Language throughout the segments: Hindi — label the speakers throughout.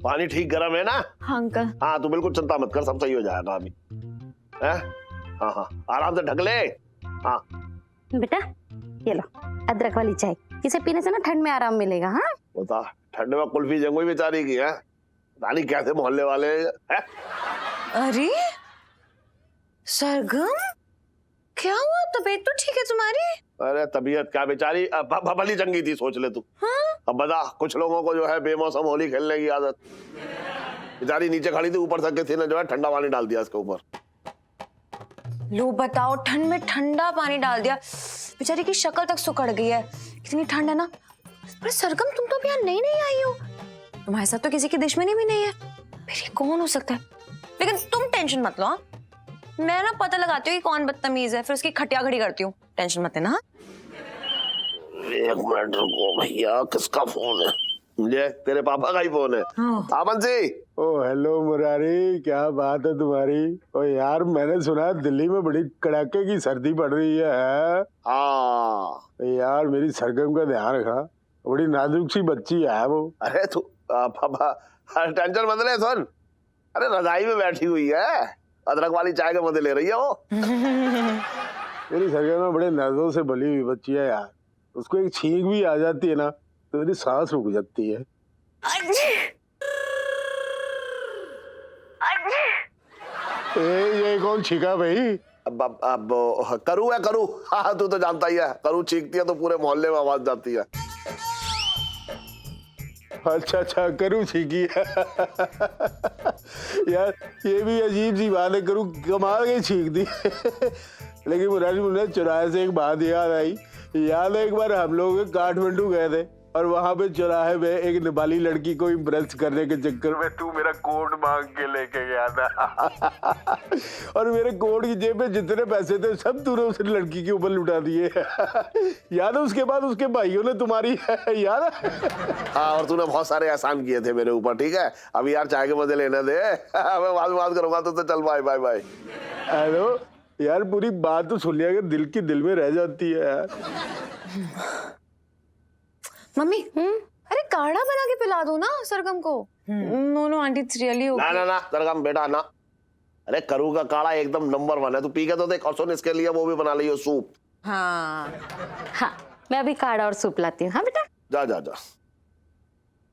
Speaker 1: पानी ठीक गर्म है ना?
Speaker 2: हाँ अंकल।
Speaker 1: हाँ तू बिल्कुल चिंता मत कर, सब सही हो जाएगा अभी। हैं? हाँ हाँ आराम से ढक ले। हाँ
Speaker 2: बेटा ये लो अदरक वाली चाय, इसे पीने से ना ठंड में आराम मिलेगा। हाँ
Speaker 1: बता, ठंड में कुल्फी जंगुई बेचारी की है, रानी कैसे मोहल्ले वाले हैं?
Speaker 3: अरे सरगम, क्या हुआ? तबीयत तो ठीक है तुम्हारी?
Speaker 1: अरे तबीयत क्या बेचारी भली चंगी थी, सोच ले तू।
Speaker 3: हाँ?
Speaker 1: अब बता, कुछ लोगों को जो है बेमौसम होली खेलने की आदत। बेचारी नीचे खड़ी थी, ऊपर से किसी ने जो है ठंडा पानी डाल दिया इसके ऊपर।
Speaker 3: लो बताओ, ठंड में ठंडा पानी डाल दिया, बेचारी की शक्ल तक सुकड़ गई है, कितनी ठंड है ना। पर सरगम तुम तो अभी यहाँ नई नई आई हो, तुम्हारे साथ तो किसी की दुश्मनी भी नहीं है, फिर ये कौन हो सकता है? लेकिन तुम टेंशन मत लो, मैं ना पता लगाती हूँ कि कौन बदतमीज है, फिर उसकी खटिया खड़ी करती हूँ, टेंशन मत लेना।
Speaker 1: एक मिनट रुको भैया, किसका फोन है? ये तेरे पापा का ही फोन है। आमन जी।
Speaker 4: ओ हेलो मुरारी, क्या बात है तुम्हारी? ओ यार मैंने सुना है दिल्ली में बड़ी कड़ाके की सर्दी पड़ रही है।
Speaker 1: हाँ
Speaker 4: यार मेरी सरगम का ध्यान रखा, बड़ी नाजुक सी बच्ची है वो।
Speaker 1: अरे तू पापा टेंशन मत ले, सुन, अरे रजाई में बैठी हुई है, अदरक वाली चाय के मजे ले रही है वो।
Speaker 4: मेरी सरगम में बड़े नजरों से बली हुई बच्ची है यार, उसको एक छींक भी आ जाती है ना तो मेरी सांस रुक जाती है। ये कौन छींका भाई?
Speaker 1: अब करू है करू। हाँ तू तो जानता ही है, करू चीखती है तो पूरे मोहल्ले में आवाज जाती है।
Speaker 4: अच्छा करू छींकी है। यार ये भी अजीब सी बात है, करू कमाल के छींक दी। लेकिन मुरारी मुझे चौराहे से एक बात याद आई। याद है एक बार हम लोग काठमांडू गए थे और वहां पे चौराहे में एक नेपाली लड़की को इम्प्रेस करने के चक्कर में तू मेरा कोट मांग के लेके गया था। और मेरे कोट की जेब में जितने पैसे थे सब तूने उस लड़की के ऊपर लुटा दिए। याद है उसके बाद उसके भाइयों ने तुम्हारी याद है?
Speaker 1: हाँ और तूने बहुत सारे एहसान किए थे मेरे ऊपर। ठीक है अभी यार चाय के मजे लेने दे। मैं बात करूंगा तो चल बाय बाय बाय।
Speaker 4: हेलो यार पूरी बात तो सुन लिया कर, दिल की दिल में रह जाती है यार।
Speaker 3: मम्मी अरे काढ़ा बना के पिला दो ना सरगम को। No aunty it's really okay.
Speaker 1: ना सरगम बेटा ना, अरे करू का काढ़ा एकदम नंबर 1 है, तू पी के तो देख। और सुन इसके लिए वो भी बना लियो सूप।
Speaker 3: हाँ
Speaker 2: मैं अभी काढ़ा और सूप लाती हूँ। हाँ बेटा
Speaker 1: जा।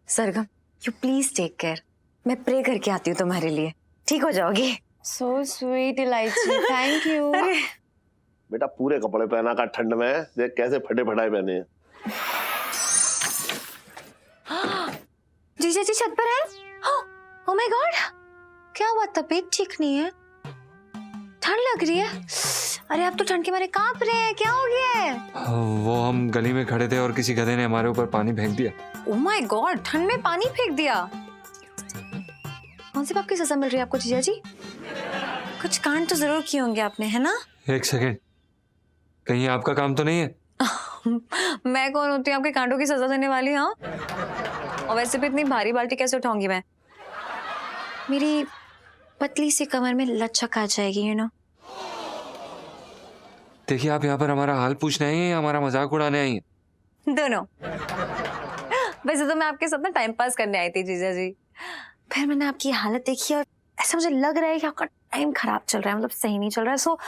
Speaker 3: सरगम यू प्लीज टेक केयर, मैं प्रे करके आती हूँ तुम्हारे लिए, ठीक हो जाओगी। सो स्वीट इलायची, थैंक यू।
Speaker 1: बेटा पूरे कपड़े पहना का ठंड में, देख कैसे फटे फटाए पहने हैं।
Speaker 3: जीजा जी छत पर है? ओह माय गॉड, क्या हुआ? तबीयत ठीक नहीं है? ठंड लग रही है? अरे आप तो ठंड के मारे कांप रहे हैं, क्या हो गया है?
Speaker 5: वो हम गली में खड़े थे और किसी गधे ने हमारे ऊपर पानी फेंक दिया।
Speaker 3: ओह माय गॉड, ठंड में पानी फेंक दिया? कौन सी बात की सजा मिल रही है आपको जीजा जी? कुछ कांड तो जरूर किए होंगे आपने, है ना?
Speaker 5: एक सेकेंड, कहीं आपका काम तो नहीं है?
Speaker 3: मैं कौन होती हूँ आपके कांडों की सजा देने वाली? हाँ, और वैसे भी इतनी भारी बाल्टी कैसे उठाऊंगी मैं? मेरी पतली सी कमर में लचक आ जाएगी, यू नो।
Speaker 5: देखिए आप यहाँ पर हमारा हाल पूछने आई हैं या हमारा मजाक उड़ाने आई हैं?
Speaker 3: दोनों। वैसे तो मैं आपके साथ ना टाइम पास करने आई थी जीजा जी, फिर मैंने आपकी हालत देखी और ऐसा मुझे लग रहा है कि आपका टाइम खराब चल रहा है, मतलब सही नहीं चल रहा है। सो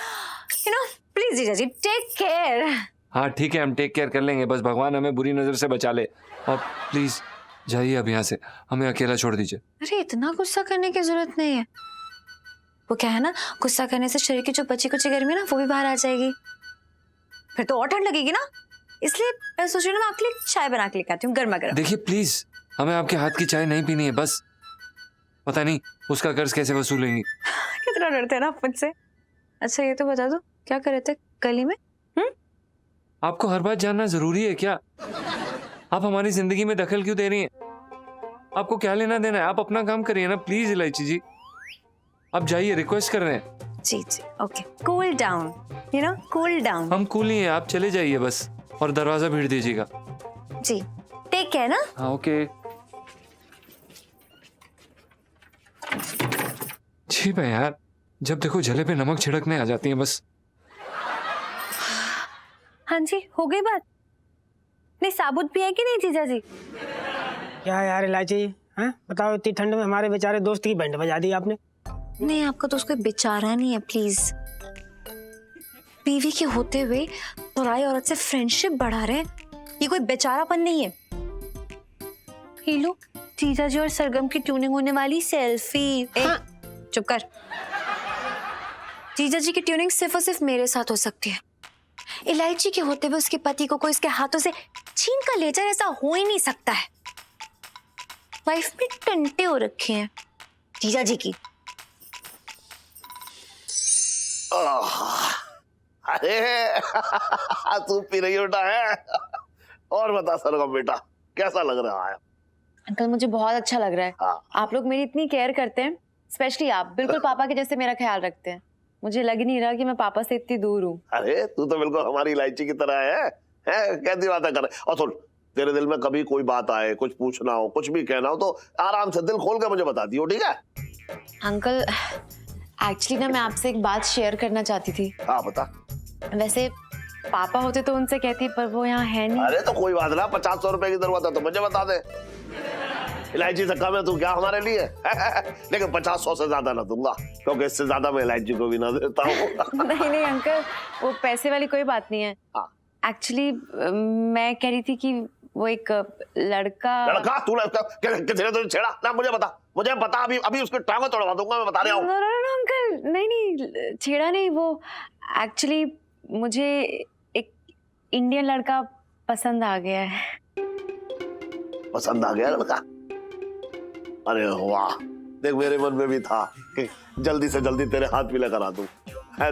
Speaker 3: यू नो प्लीज जीजा जी टेक केयर।
Speaker 5: हाँ ठीक है, हम टेक केयर कर लेंगे, बस भगवान हमें बुरी नजर से बचा ले। और प्लीज जाइए अब यहाँ से, हमें अकेला छोड़ दीजिए।
Speaker 3: अरे इतना गुस्सा करने की जरूरत नहीं है, वो क्या है ना, गुस्सा करने से शरीर की जो बची कुची गर्मी है ना वो भी बाहर आ जाएगी, फिर तो और ठंड लगेगी ना। इसलिए मैं सोच रही हूँ मैं आपके लिए चाय बना के लेकर आती हूँ गर्मा गर्म।
Speaker 5: देखिए प्लीज, हमें आपके हाथ की चाय नहीं पीनी है, बस पता नहीं उसका कर्ज कैसे वसूलेंगी।
Speaker 3: कितना डरते हैं ना आप मुझसे। अच्छा ये तो बता दो, क्या कर रहे थे गली में?
Speaker 5: आपको हर बात जानना जरूरी है क्या? आप हमारी जिंदगी में दखल क्यों दे रही हैं? आपको क्या लेना देना है? आप अपना काम करिए ना प्लीज इलायची जी, आप जाइए, रिक्वेस्ट कर रहे हैं।
Speaker 3: जी okay, cool down, you know cool down.
Speaker 5: हम कूल ही हैं, आप चले जाइए बस, और दरवाजा भीड़ दीजिएगा।
Speaker 3: जी टेक केयर ना।
Speaker 5: हाँ ओके। जी भाई यार, जब देखो जले पे नमक छिड़कने आ जाती हैं बस।
Speaker 3: हाँ जी हो गई बात? नहीं साबुत भी है कि नहीं जीजा जी?
Speaker 6: क्या यार इलायची, हैं? बताओ, इतनी ठंड में हमारे बेचारे दोस्त की बैंड बजा दी आपने।
Speaker 3: नहीं, आपका दोस्त कोई बेचारा नहीं है, प्लीज। बीवी के होते हुए पराई औरत से फ्रेंडशिप बढ़ा रहे हैं, ये कोई बेचारापन नहीं है। ये लो, जीजा जी और सरगम की ट्यूनिंग होने वाली सेल्फी। चुप कर। जीजा जी की ट्यूनिंग सिर्फ और सिर्फ मेरे साथ हो सकती है। इलायची के होते हुए उसके पति को कोई इसके हाथों से छीन कर ले जाए, ऐसा हो ही नहीं सकता है। वाइफ में टंटे हो रखे हैं जीजा जी की।
Speaker 1: अरे तू पी रही बेटा है। और बता सरगम बेटा, कैसा लग रहा है?
Speaker 3: अंकल, मुझे बहुत अच्छा लग रहा है।
Speaker 1: हाँ।
Speaker 3: आप लोग मेरी इतनी केयर करते हैं, स्पेशली आप बिल्कुल पापा के जैसे मेरा ख्याल रखते हैं। मुझे लग ही नहीं रहा कि मैं पापा से इतनी दूर हूँ।
Speaker 1: अरे तू तो बिल्कुल हमारी इलायची की तरह है? कैसी बातें कर रहे? और सुन, तेरे दिल में कभी कोई बात आए, कुछ पूछना हो, कुछ भी कहना हो तो आराम से दिल खोल के मुझे बता दियो, ठीक है?
Speaker 3: अंकल, एक्चुअली ना मैं आपसे एक बात शेयर करना चाहती थी।
Speaker 1: हाँ बता।
Speaker 3: वैसे पापा होते तो उनसे कहती, पर वो यहाँ है नहीं।
Speaker 1: अरे तो कोई बात ना, 50-100 रुपए की जरूरत है तो मुझे बता दे। इलायची से कम है तू क्या हमारे लिए? लेकिन 50-100 से ज्यादा ना दूंगा, क्योंकि इससे ज्यादा मैं इलायची को भी ना देता हूँ।
Speaker 3: नहीं अंकल, वो पैसे वाली कोई बात नहीं है। एक्चुअली मैं कह रही थी कि वो एक लड़का
Speaker 1: तू किसी ने तुझे छेड़ा ना? मुझे बता, अभी उसकी टांगें तोड़वा दूंगा, मैं बता रहा हूँ।
Speaker 3: नो अंकल, नहीं छेड़ा नहीं। वो एक्चुअली मुझे एक इंडियन लड़का पसंद आ गया है।
Speaker 1: पसंद आ गया लड़का? अरे वाह, देख मेरे मन में भी था कि जल्दी से जल्दी तेरे हाथ भी लगा दूं।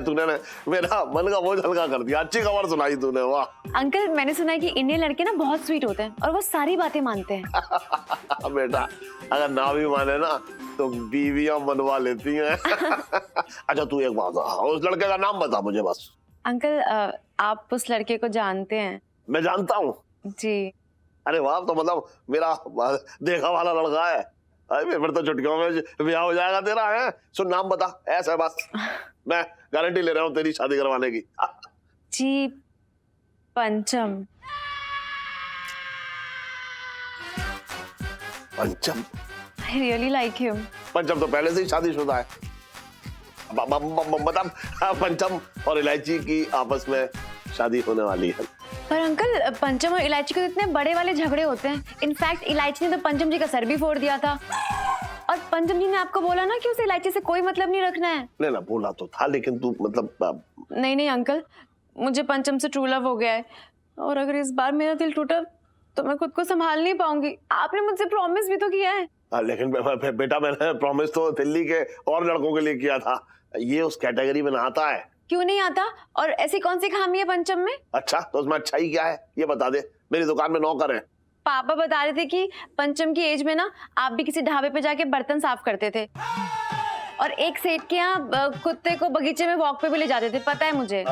Speaker 1: तूने ना मेरा मन का बोझ हल्का कर दिया। अच्छी खबर सुनाई तूने, वाह।
Speaker 3: अंकल, मैंने सुना है कि इंडियन लड़के ना बहुत स्वीट होते हैं और वो सारी बातें मानते हैं।
Speaker 1: बेटा, अगर ना भी माने ना तो बीवियां मनवा लेती हैं। अच्छा तू एक बात, उस लड़के का नाम बता मुझे बस।
Speaker 3: अंकल, आप उस लड़के को जानते हैं?
Speaker 1: मैं जानता हूँ जी। अरे वाह, तो मतलब मेरा देखा वाला लड़का है। अरे फिर तो चुटकियों में ब्याह हो जाएगा तेरा। है सुन, नाम बता, ऐसा है बस। मैं गारंटी ले रहा हूँ तेरी शादी करवाने की।
Speaker 3: जी, पंचम।
Speaker 1: पंचम?
Speaker 3: I really like him.
Speaker 1: पंचम तो पहले से ही शादीशुदा है। मतलब पंचम और इलायची की आपस में शादी होने वाली है।
Speaker 3: पर अंकल, पंचम और इलायची के इतने बड़े वाले झगड़े होते हैं। इनफैक्ट इलायची ने तो पंचम जी का सर भी फोड़ दिया था। और पंचम जी ने आपको बोला ना कि उसे इलायची से कोई मतलब नहीं रखना है।
Speaker 1: नहीं ना, बोला तो था, लेकिन तू मतलब। नहीं
Speaker 3: अंकल, मुझे पंचम से ट्रू लव हो गया है और अगर इस बार मेरा दिल टूटा तो मैं खुद को संभाल नहीं पाऊंगी। आपने मुझसे प्रॉमिस भी तो किया है।
Speaker 1: लेकिन बेटा, मैंने प्रॉमिस तो दिल्ली के और लड़कों के लिए किया था। ये उस कैटेगरी में ना आता है।
Speaker 3: क्यों नहीं आता? और ऐसी कौन सी खामी है पंचम में?
Speaker 1: अच्छा, तो उसमें अच्छाई क्या है ये बता दे। मेरी दुकान में नौकर है।
Speaker 3: पापा बता रहे थे कि पंचम की एज में ना आप भी किसी ढाबे पे जाके बर्तन साफ करते थे और एक सेठ के यहाँ कुत्ते को बगीचे में वॉक पे भी ले जाते थे, पता है मुझे।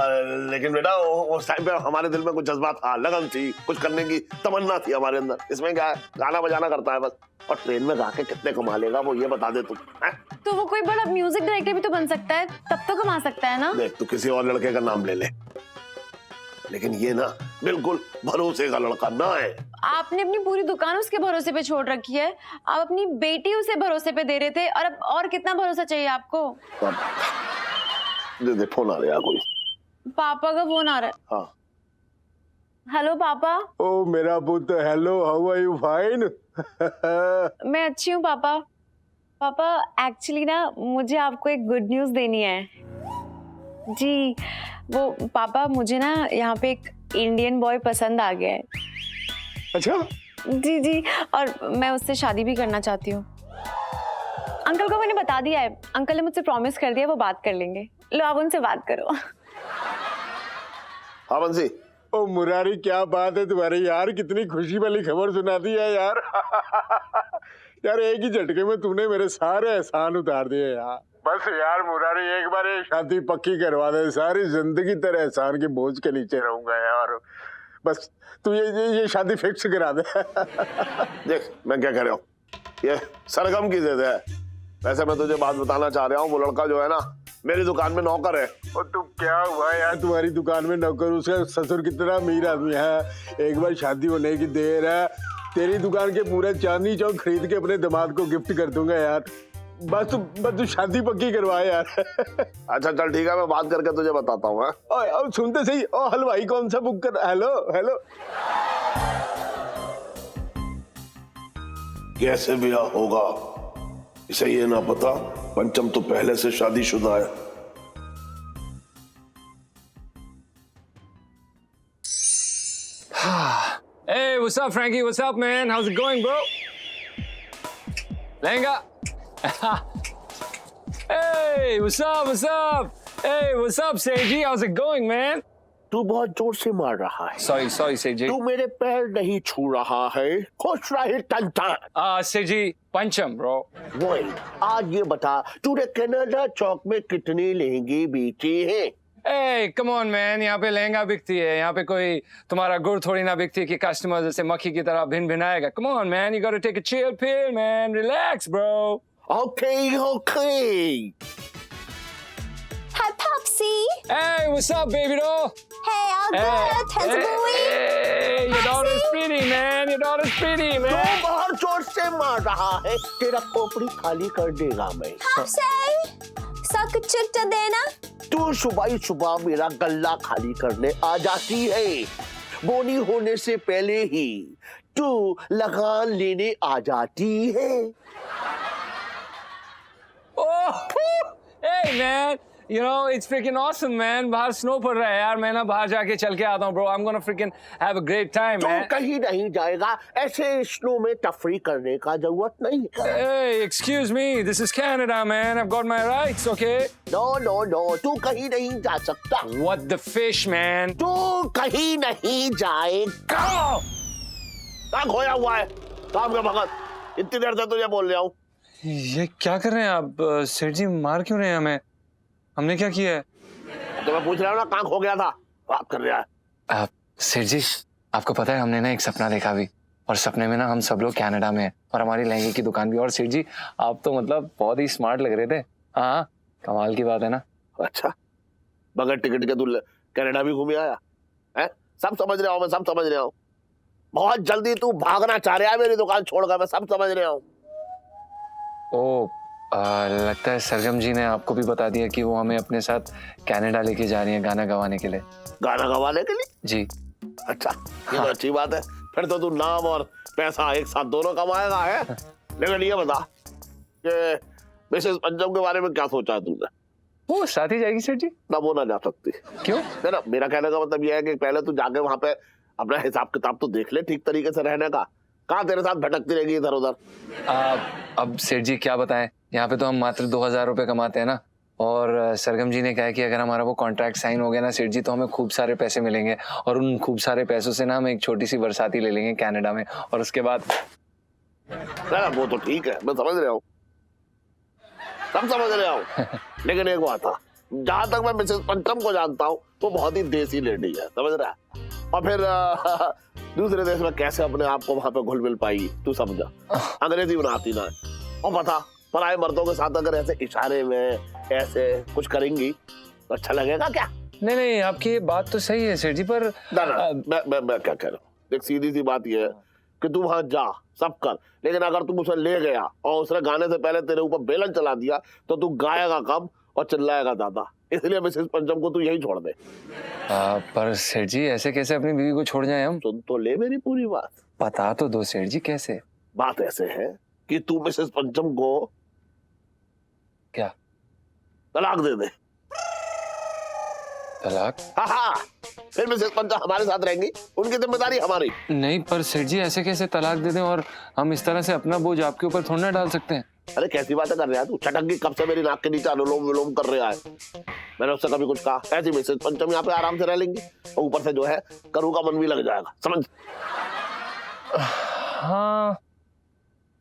Speaker 1: लेकिन बेटा, उस टाइम पे हमारे दिल में कुछ जज्बा था, लगन थी, कुछ करने की तमन्ना थी हमारे अंदर। इसमें क्या है, गाना बजाना करता है बस। और ट्रेन में गा के कितने कमा लेगा वो, ये बता दे तू।
Speaker 3: तो वो कोई बड़ा म्यूजिक डायरेक्टर भी तो बन सकता है, तब तो कमा सकता है ना।
Speaker 1: देख, तू किसी और लड़के का नाम ले ले, लेकिन ये ना बिल्कुल भरोसे का लड़का ना है। आपने
Speaker 3: अपनी पूरी दुकान उसके भरोसे पे छोड़ रखी है। आप अपनी बेटी उसे भरोसे पे दे रहे थे और अब और कितना भरोसा चाहिए आपको?
Speaker 1: दे फोन आ रहा कोई।
Speaker 3: पापा का फोन आ रहा है।
Speaker 1: हाँ।
Speaker 3: हेलो पापा।
Speaker 4: ओ मेरा पुत्र, hello, how are you? Fine.
Speaker 3: मैं अच्छी हूँ पापा। पापा, एक्चुअली ना मुझे आपको एक गुड न्यूज देनी है। जी वो पापा, मुझे ना यहाँ पे एक इंडियन बॉय पसंद आ गया है।
Speaker 4: अच्छा?
Speaker 3: जी जी, और मैं उससे शादी भी करना चाहती हूँ। अंकल को मैंने बता दिया है। अंकल ने मुझसे प्रॉमिस कर दिया वो बात कर लेंगे। लो आप उनसे बात करो।
Speaker 1: हाँ बंसी।
Speaker 4: ओ मुरारी, क्या बात है तुम्हारी यार, कितनी खुशी वाली खबर सुना दी है यार। यार एक ही झटके में तूने मेरे सारे एहसान उतार दिए यार। बस यार मुरारी, एक बार ये शादी पक्की करवा दे, सारी जिंदगी तेरे एहसान के बोझ के नीचे रहूंगा यार। बस तू ये शादी फिक्स करा दे।
Speaker 1: देख मैं क्या कह रहा हूँ, ये सरगम की जिद है। वैसे मैं तुझे बात बताना चाह रहा हूँ, वो लड़का जो है ना मेरी दुकान में नौकर है।
Speaker 4: और तू क्या हुआ यार, तुम्हारी दुकान में नौकर? उसका ससुर कितना अमीर आदमी है। एक बार शादी होने की देर है, तेरी दुकान के पूरे चांदनी चौक खरीद के अपने दामाद को गिफ्ट कर दूंगा यार। बस तू शादी पक्की करवा यार।
Speaker 1: अच्छा चल ठीक है, मैं बात करके तुझे बताता हूँ।
Speaker 4: अब सुनते सही, ओ हलवाई कौन सा बुक कर। Hello hello.
Speaker 1: कैसे ब्याह होगा इसे ये ना पता, पंचम तो पहले से शादीशुदा है।
Speaker 5: Hey, what's up, Frankie? What's up, man? How's it going, bro? Lenga. Hey, what's up? What's up? Hey, what's up, Seiji? How's it going, man?
Speaker 1: तू बहुत जोर से मार रहा है।
Speaker 5: Sorry, Seiji.
Speaker 1: तू मेरे पैर नहीं छू रहा है। खुश रहे टंटा।
Speaker 5: Seiji, Pancham, bro.
Speaker 1: वही, आज ये बता, तूने कनाडा चौक में कितनी लहंगे बेचे हैं?
Speaker 5: Hey, come on, man. यहाँ पे लहंगा बिकती है। यहाँ पे कोई तुम्हारा गुड़ थोड़ी ना बिकती है कि कस्टमर जैसे मक्खी की तरह भिन भिनाएगा। Come on, man. You gotta take a chill pill, man. Relax, bro.
Speaker 1: Okay.
Speaker 3: Hi, Popsy.
Speaker 5: Hey, what's up, baby doll?
Speaker 3: Hey, all good. How's it going?
Speaker 5: Hey, your daughter's pretty, man. Your daughter's pretty,
Speaker 1: तू
Speaker 5: man.
Speaker 1: बहुत जोर से मार रहा है। तेरा खोपड़ी खाली कर देगा मैं।
Speaker 3: Popsy, सक चुट्टा देना।
Speaker 1: तू सुबह मेरा गल्ला खाली करने आ जाती है। बोनी होने से पहले ही तू लगान लेने आ जाती है।
Speaker 5: Oh, hey, man. You know, it's freaking awesome, man. बाहर स्नो पड़ रहा है यार। मैं ना बाहर जाके चल के आता हूँ, bro. I'm gonna freaking have a great time,
Speaker 1: तू
Speaker 5: man.
Speaker 1: कहीं नहीं जाएगा। ऐसे स्नो में तफरी करने का जरूरत नहीं है।
Speaker 5: Hey, excuse me. This is Canada, man. I've got my rights, okay?
Speaker 1: No, तू कहीं नहीं जा सकता।
Speaker 5: What the fish, man?
Speaker 1: तू कहीं नहीं जाएगा। कहाँ खोया हुआ है? काम का भगत। इतनी देर से तुझे बोल रहा हूँ।
Speaker 5: ये क्या कर रहे हैं आप? सेठ जी मार क्यों रहे हैं हमें? हमने क्या किया है?
Speaker 1: तो मैं पूछ रहा हूँ ना, कहाँ खो गया था? बात कर रहा है।
Speaker 5: सेठ जी, आपको पता है हमने ना एक सपना देखा भी, और सपने में ना हम सब लोग कनाडा में हैं और हमारी लहंगे की दुकान भी। और सेठ जी आप तो मतलब बहुत ही स्मार्ट लग रहे थे। हाँ, कमाल की बात है ना।
Speaker 1: अच्छा, बगैर टिकट के तू कनाडा भी घूम आया है? सब समझ रहा हूँ मैं, सब समझ रहा हूँ। बहुत जल्दी तू भागना चाह रहा है मेरी दुकान छोड़कर, मैं सब समझ रहा हूँ।
Speaker 5: ओ, लगता है सरगम जी ने आपको भी बता दिया कि वो हमें अपने साथ कनाडा लेके जा रही हैं गाना गवाने के लिए।
Speaker 1: गाना गवाने के लिए?
Speaker 5: जी।
Speaker 1: अच्छा, ये तो अच्छी बात है। फिर तो तू नाम और पैसा एक साथ दोनों कमाएगा है। लेकिन ये बता कि मिसेस पंचम के बारे में क्या सोचा है तुमने?
Speaker 5: वो साथ ही जाएगी सेठ जी?
Speaker 1: ना, वो ना जा सकती।
Speaker 5: क्यों?
Speaker 1: है ना, मेरा कहने का मतलब ये है कि पहले तू जाके वहां पे अपना हिसाब किताब तो देख ले ठीक तरीके से रहने का। कहाँ तेरे साथ भटकती रहेगी इधर उधर।
Speaker 5: अब सेठ जी क्या बताएं, यहाँ पे तो हम मात्र 2000 रुपए कमाते हैं ना, और सरगम जी ने कहा कि अगर हमारा वो कॉन्ट्रैक्ट साइन हो गया ना सेठ जी, तो हमें खूब सारे पैसे मिलेंगे, और उन खूब सारे पैसों से ना हम एक छोटी सी बरसाती ले लेंगे कनाडा में, और उसके बाद।
Speaker 1: ना वो तो ठीक है, मैं समझ रहा हूँ, सब समझ रहा हूँ। लेकिन एक बात है, जहां तक मैं मिसेस पंचम को जानता हूँ वो बहुत ही देसी लेडी है, समझ रहा है। और फिर दूसरे देश में कैसे अपने आप को वहां पे घुल मिल पाई, तू समझा। अंग्रेजी बनाती ना है। और पता, पराए मर्दों के साथ अगर ऐसे इशारे में ऐसे कुछ करेंगी तो अच्छा लगेगा क्या?
Speaker 5: नहीं, आपकी ये बात तो सही है सेठ जी, पर
Speaker 1: मैं क्या कह रहा हूँ, एक सीधी सी बात ये है कि तू वहां जा, सब कर, लेकिन अगर तू उसे ले गया और उसने गाने से पहले तेरे ऊपर बेलन चला दिया तो तू गाएगा कम और चिल्लाएगा ज्यादा। इसलिए मिसेस पंचम को तू यही छोड़ दे।
Speaker 5: पर सेठ जी ऐसे कैसे अपनी बीवी को छोड़ जाए हम?
Speaker 1: सुन तो ले मेरी पूरी बात।
Speaker 5: बता तो दो सेठ जी कैसे।
Speaker 1: बात ऐसे है कि तू मिसेस पंचम को
Speaker 5: क्या
Speaker 1: तलाक दे दे।
Speaker 5: तलाक?
Speaker 1: हाँ, फिर मिसेस पंचम हमारे साथ रहेंगी, उनकी जिम्मेदारी हमारी।
Speaker 5: नहीं पर सेठ जी ऐसे कैसे तलाक दे दें, और हम इस तरह से अपना बोझ आपके ऊपर थोड़ा ना डाल सकते हैं।
Speaker 1: अरे कैसी बातें कर रहा है तू? चटक की कब से मेरी नाक के नीचे अनुलोम विलोम कर रहा है। मैंने उससे कभी कुछ कहा? ऐसी मिसेस पंचम यहाँ पे आराम से रह लेंगी और ऊपर से जो है करू का मन भी लग जाएगा, समझ।
Speaker 5: हाँ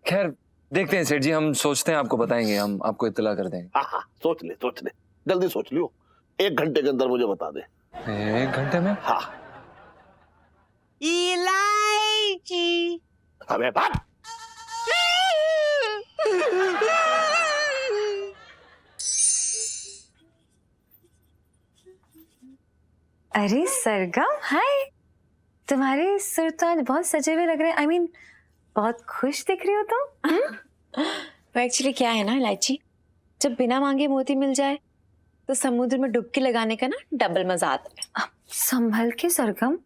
Speaker 5: खैर देखते हैं सेठ जी, हम सोचते हैं, आपको बताएंगे, हम आपको इत्तला कर देंगे।
Speaker 1: हाँ, सोच ले, जल्दी सोच लियो, 1 घंटे के अंदर मुझे बता दे।
Speaker 5: 1 घंटे में?
Speaker 1: हाँ।
Speaker 3: इलायची।
Speaker 1: अबे बाप।
Speaker 3: अरे सरगम, हाय। तुम्हारे सुर तो आज बहुत सजे हुए लग रहे हैं। I mean, बहुत खुश दिख रही हो तुम। वो एक्चुअली क्या है ना इलायची, जब बिना मांगे मोती मिल जाए तो समुद्र में डुबकी लगाने का ना डबल मजा आता है। संभल के सरगम,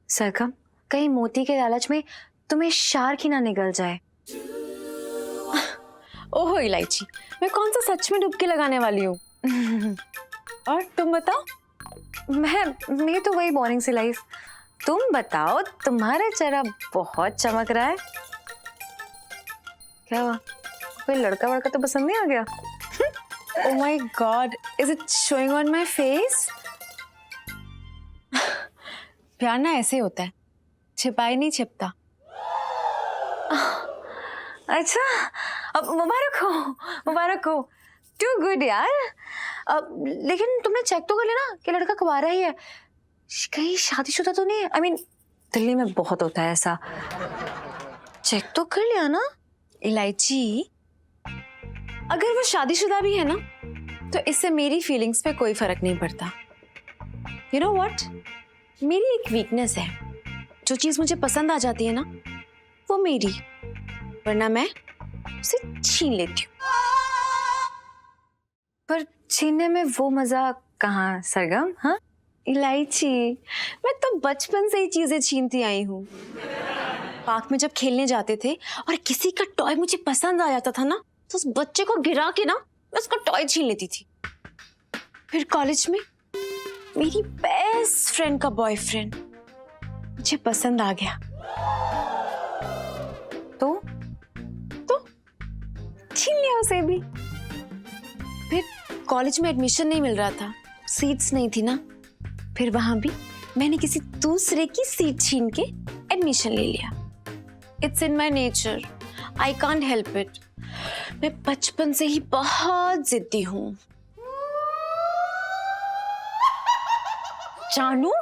Speaker 3: सरगम कहीं मोती के लालच में तुम्हें शार्क ही ना निकल जाए। ओहो इलायची, मैं कौन सा सच में डुबकी लगाने वाली हूँ। और तुम बताओ। मैं तो वही बोरिंग सी लाइफ। तुम बताओ, तुम्हारा चेहरा बहुत चमक रहा है। क्या हुआ, कोई लड़का वड़का तो पसंद नहीं आ गया? Oh my God, is it showing on my face? प्यार ना ऐसे होता है, छिपाई नहीं छिपता। अच्छा, अब मुबारक हो। टू गुड यार। लेकिन तुमने चेक तो कर लेना कि लड़का कुंवारा ही है, कहीं शादीशुदा तो नहीं है। I mean, दिल्ली में बहुत होता है ऐसा। चेक तो कर लिया ना इलायची? अगर वो शादीशुदा भी है ना तो इससे मेरी फीलिंग्स पे कोई फर्क नहीं पड़ता। यू नो व्हाट, मेरी एक वीकनेस है, जो चीज मुझे पसंद आ जाती है ना वो मेरी, वरना मैं उसे छीन लेती हूँ। पर छीनने में वो मजा कहाँ सरगम? हाँ इलायची, मैं तो बचपन से ही चीजें छीनती आई हूँ। पार्क में जब खेलने जाते थे और किसी का टॉय मुझे पसंद आ जाता था ना तो उस बच्चे को गिरा के ना मैं उसका टॉय छीन लेती थी। फिर कॉलेज में मेरी बेस्ट फ्रेंड का बॉयफ्रेंड मुझे पसंद आ गया तो छीन लिया उसे भी। फिर कॉलेज में एडमिशन नहीं मिल रहा था, सीट्स नहीं थी ना, फिर वहां भी मैंने किसी दूसरे की सीट छीन के एडमिशन ले लिया। It's in my nature, I can't help it. मैं बचपन से ही बहुत जिद्दी हूँ। जानू,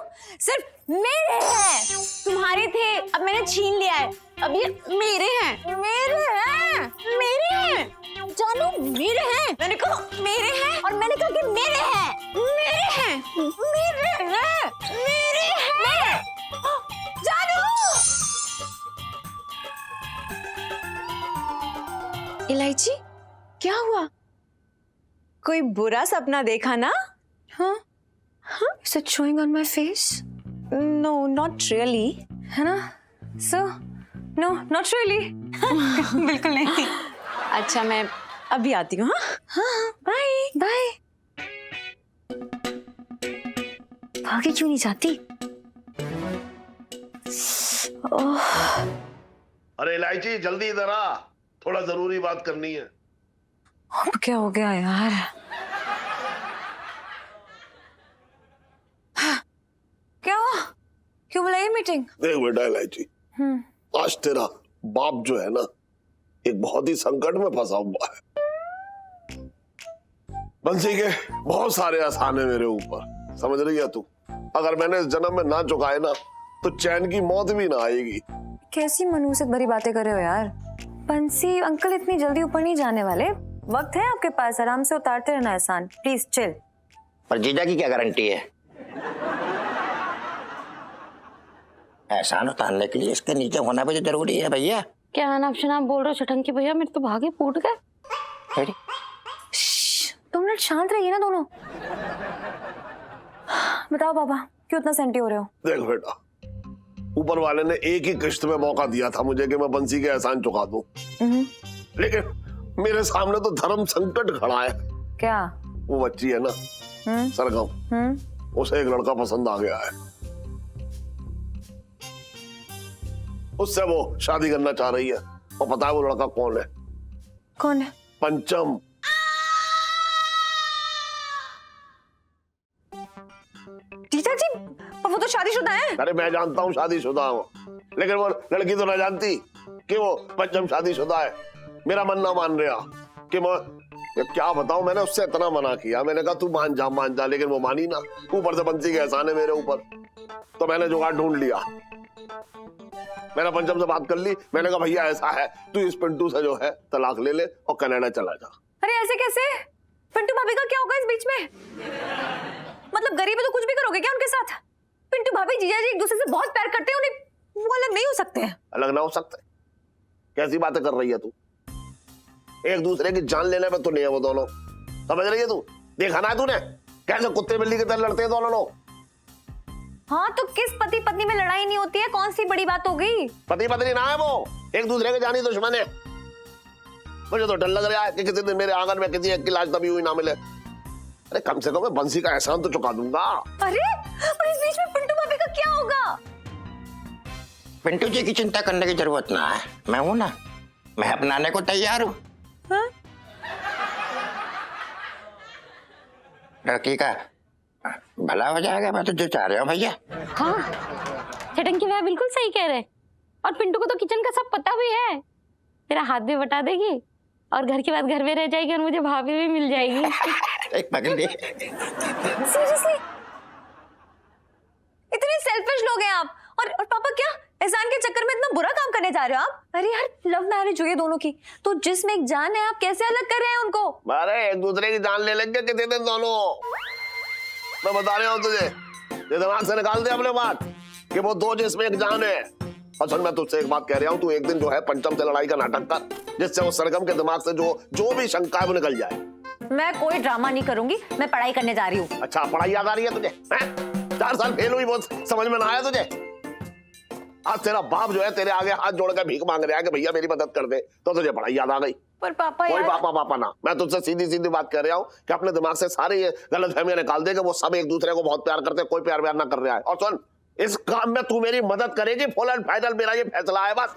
Speaker 3: सिर्फ मेरे हैं, तुम्हारे थे, अब मैंने छीन लिया है, अब ये मेरे हैं, मेरे हैं, मेरे हैं। जानू मेरे हैं, मैंने कहा मेरे हैं, और मैंने कहा कि मेरे हैं, मेरे हैं, मेरे हैं, मेरे हैं। जानू! इलायची, क्या हुआ? कोई बुरा सपना देखा ना? हाँ? Is it showing on my face? No, not really. है ना? So, no, not really. बिल्कुल नहीं। अच्छा, मैं अभी आती हूँ। हाँ, बाय, बाय। भागे क्यों नहीं जाती? ओह,
Speaker 1: अरे इलायची जल्दी इधर आ, थोड़ा जरूरी बात करनी है।
Speaker 3: अब क्या हो गया यार? क्या हुआ? क्यों बुलाई मीटिंग?
Speaker 1: देख बेटा इलायची, आज तेरा बाप जो है ना एक बहुत ही संकट में फंसा हुआ है। बंसी के बहुत सारे एहसान है मेरे ऊपर, समझ रही है तू? अगर मैंने इस जन्म में ना चुकाए ना तो चैन की मौत भी ना आएगी।
Speaker 3: कैसी मनूसियत भरी बातें कर रहे हो यार? बंसी अंकल इतनी जल्दी ऊपर नहीं जाने वाले, वक्त है आपके पास, आराम से उतारते रहना एहसान। Please chill.
Speaker 7: पर जीजा की क्या गारंटी है? एहसान उतारने के लिए इसके नीचे होना भी तो जरूरी है भैया।
Speaker 2: क्या नाम शनाम बोल रहे हो छठंकी भैया, मेरे तो भागे फूट गए।
Speaker 7: अरे,
Speaker 3: तुम मिनट शांत रहिए ना दोनों। बताओ पापा, क्यों इतना सेंटी हो रहे हो?
Speaker 1: देख बेटा, ऊपर वाले ने एक ही किश्त में मौका दिया था मुझे कि मैं बंसी के एहसान चुका दूं, लेकिन मेरे सामने तो धर्म संकट खड़ा है।
Speaker 3: क्या?
Speaker 1: वो बच्ची है ना सरगम, उसे एक लड़का पसंद आ गया है, उससे वो शादी करना चाह रही है। और पता है वो लड़का कौन है?
Speaker 3: कौन है?
Speaker 1: पंचम।
Speaker 3: जीजा जी, वो तो शादीशुदा है।
Speaker 1: अरे मैं जानता हूँ शादीशुदा हूँ, लेकिन वो लड़की तो ना जानती कि वो पंचम शादीशुदा है। मेरा मन ना मान रहा कि मैं क्या बताऊं, मैंने उससे इतना मना किया, मैंने कहा तू मान जा, लेकिन वो मानी ना। ऊपर से बंसी के एहसान है मेरे ऊपर, तो मैंने जुगाड़ ढूंढ लिया। मैंने पंचम से बात कर ली, मैंने कहा भैया ऐसा है, तू इस पिंटू से जो है तलाक ले ले और कनाडा चला जा।
Speaker 3: अरे ऐसे कैसे? पिंटू भाभी का क्या होगा इस बीच में? मतलब गरीब है तो कुछ भी करोगे क्या उनके साथ? पिंटू भाभी जीजा जी एक दूसरे से बहुत प्यार करते हैं, उन्हें वो अलग नहीं हो सकते हैं।
Speaker 1: अलग ना हो सकते, कैसी बातें कर रही है तू? एक दूसरे की जान लेने पे तो नहीं है वो दोनों, समझ रही है तू? देखा ना तूने कैसे कुत्ते बिल्ली की तरह लड़ते हैं दोनों लोग?
Speaker 3: हाँ तो किस पति पत्नी में लड़ाई नहीं होती है? कौन सी बड़ी बात हो गई?
Speaker 1: पति पत्नी ना है वो, एक दूसरे के जानी दुश्मन है। मुझे तो डर लग रहा है कि किसी दिन मेरे आंगन में किसी एक की लाश दबी हुई ना मिले। अरे कम से कम मैं बंसी का एहसान तो चुका दूंगा।
Speaker 3: अरे और इस बीच में पिंटू भाभी का क्या होगा?
Speaker 7: पिंटू जी की चिंता करने की जरूरत ना है, मैं हूं ना, मैं अपनाने को तैयार हूं।
Speaker 3: हाँ?
Speaker 7: लड़की का भला हो जाएगा, मैं तो जो चाह रहा हूँ भैया।
Speaker 2: हाँ छटंकी भैया बिल्कुल सही कह रहे। और पिंटू को तो किचन का सब पता भी है। मेरा हाथ भी बटा देगी और घर के बाद घर में रह जाएगी और मुझे भाभी भी मिल जाएगी।
Speaker 7: एक पगली।
Speaker 3: सीरियसली इतने सेल्फिश लोग हैं आप। और पापा क्या एहसान के चक्कर में इतना बुरा काम करने जा रहे हो आप? अरे यार लव मैरिज हुई है दोनों की, तो जिसमें एक जान है आप कैसे अलग कर रहे हैं उनको?
Speaker 1: अरे एक दूसरे की जान ले लेंगे किसी दिन दोनों। मैं बता रहा हूँ तुझे, ये दिमाग से निकाल दे अपने बात कि वो दो जिसमें एक जान है। असल मैं तुझसे एक बात कह रहा हूँ, तू एक दिन जो है पंचम से लड़ाई का नाटक कर, जिससे वो सरगम के दिमाग से जो भी शंका है वो निकल जाए।
Speaker 3: मैं कोई ड्रामा नहीं करूंगी, मैं पढ़ाई करने जा रही हूँ।
Speaker 1: अच्छा पढ़ाई याद आ रही है तुझे? 4 साल फेल हुई, बहुत समझ में ना आया तुझे? आज तेरा बाप जो है तेरे आगे हाथ जोड़ कर भीख मांग रहा है कि भैया मेरी मदद कर दे, तो तुझे पढ़ाई याद आ गई।
Speaker 3: पर पापा
Speaker 1: कोई
Speaker 3: यार...
Speaker 1: पापा ना, मैं तुझसे सीधी सीधी बात कर रहा हूँ कि अपने दिमाग से सारे ये गलतफहमियां निकाल दे कि वो सब एक दूसरे को बहुत प्यार करते हैं, कोई प्यार व्यार ना कर रहा है। और सुन, इस काम में तू मेरी मदद करेगी, फुल एंड फाइनल मेरा ये फैसला है बस।